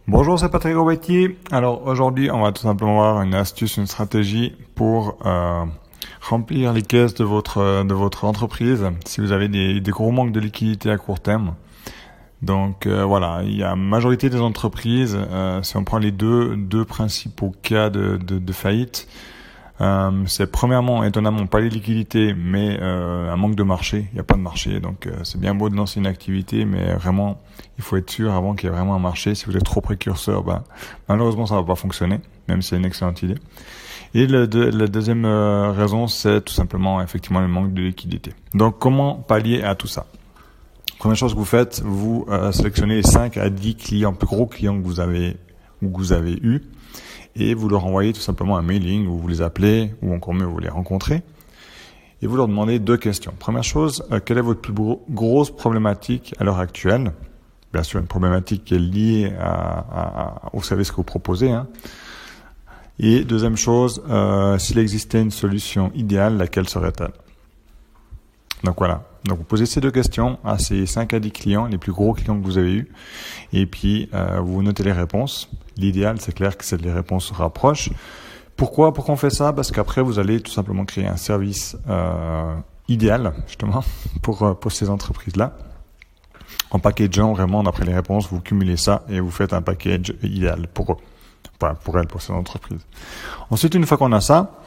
Bonjour, c'est Patrick Robetti. Alors aujourd'hui, on va tout simplement voir une astuce, une stratégie pour remplir les caisses de votre entreprise si vous avez des gros manques de liquidité à court terme. Donc voilà, il y a majorité des entreprises, si on prend les deux principaux cas de faillite, c'est premièrement, étonnamment, pas les liquidités, mais un manque de marché. Il n'y a pas de marché, donc c'est bien beau de lancer une activité, mais vraiment, il faut être sûr avant qu'il y ait vraiment un marché. Si vous êtes trop précurseur, malheureusement, ça va pas fonctionner, même si c'est une excellente idée. Et la deuxième raison, c'est tout simplement, effectivement, le manque de liquidité. Donc, comment pallier à tout ça? Première chose que vous faites, vous sélectionnez les 5 à 10 clients, plus gros clients que vous avez eu, et vous leur envoyez tout simplement un mailing où vous les appelez, ou encore mieux, vous les rencontrez, et vous leur demandez 2 questions. Première chose, quelle est votre plus grosse problématique à l'heure actuelle? Bien sûr, une problématique qui est liée au service que vous proposez. Et deuxième chose, s'il existait une solution idéale, laquelle serait-elle? Donc voilà. Donc vous posez ces 2 questions à ces 5 à 10 clients, les plus gros clients que vous avez eus, et puis vous notez les réponses. L'idéal, c'est clair que les réponses se rapprochent. Pourquoi on fait ça? Parce qu'après, vous allez tout simplement créer un service idéal, justement, pour ces entreprises-là. En packageant vraiment, d'après les réponses, vous cumulez ça et vous faites un package idéal pour eux. Enfin, pour ces entreprises. Ensuite, une fois qu'on a ça,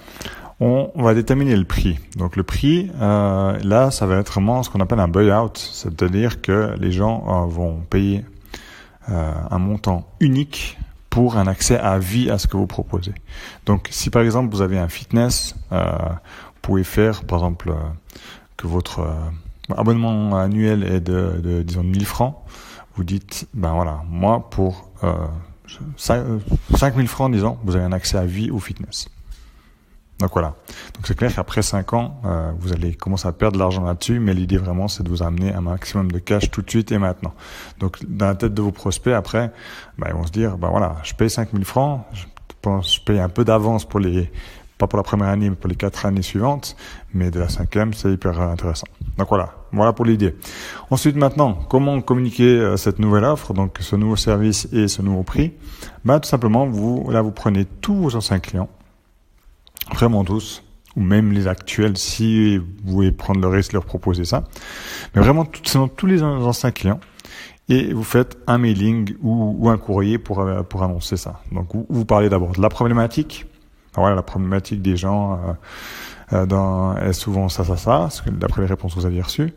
on va déterminer le prix. Donc le prix, là, ça va être vraiment ce qu'on appelle un buy-out, c'est-à-dire que les gens vont payer un montant unique pour un accès à vie à ce que vous proposez. Donc si par exemple vous avez un fitness, vous pouvez faire par exemple que votre abonnement annuel est de disons 1000 francs. Vous dites, moi pour 5000 francs, disons, vous avez un accès à vie au fitness. Donc voilà. Donc c'est clair qu'après 5 ans, vous allez commencer à perdre de l'argent là-dessus, mais l'idée vraiment, c'est de vous amener un maximum de cash tout de suite et maintenant. Donc dans la tête de vos prospects, après, ils vont se dire, je paye 5000 francs, je paye un peu d'avance pas pour la première année, mais pour les 4 années suivantes, mais de la 5e, c'est hyper intéressant. Donc voilà pour l'idée. Ensuite maintenant, comment communiquer cette nouvelle offre, donc ce nouveau service et ce nouveau prix? Tout simplement, vous prenez tous vos anciens clients, vraiment tous, ou même les actuels, si vous voulez prendre le risque de leur proposer ça. Mais vraiment, tous les anciens clients. Et vous faites un mailing ou un courrier pour annoncer ça. Donc, vous parlez d'abord de la problématique. Voilà, la problématique des gens est souvent ça, d'après les réponses que vous aviez reçues.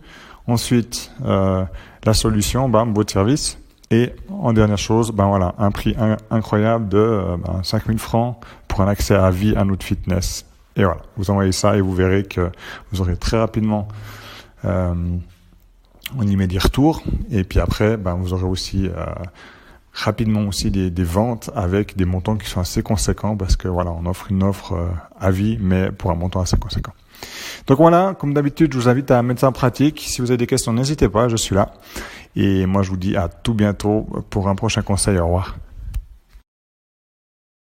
Ensuite, la solution, votre service. Et en dernière chose, un prix incroyable de 5000 francs pour un accès à vie à notre fitness. Et voilà, vous envoyez ça et vous verrez que vous aurez très rapidement, on y met des retours. Et puis après, vous aurez aussi rapidement aussi des ventes avec des montants qui sont assez conséquents parce que on offre une offre à vie, mais pour un montant assez conséquent. Donc voilà, comme d'habitude, je vous invite à mettre ça en pratique. Si vous avez des questions, n'hésitez pas, je suis là. Et moi, je vous dis à tout bientôt pour un prochain conseil. Au revoir.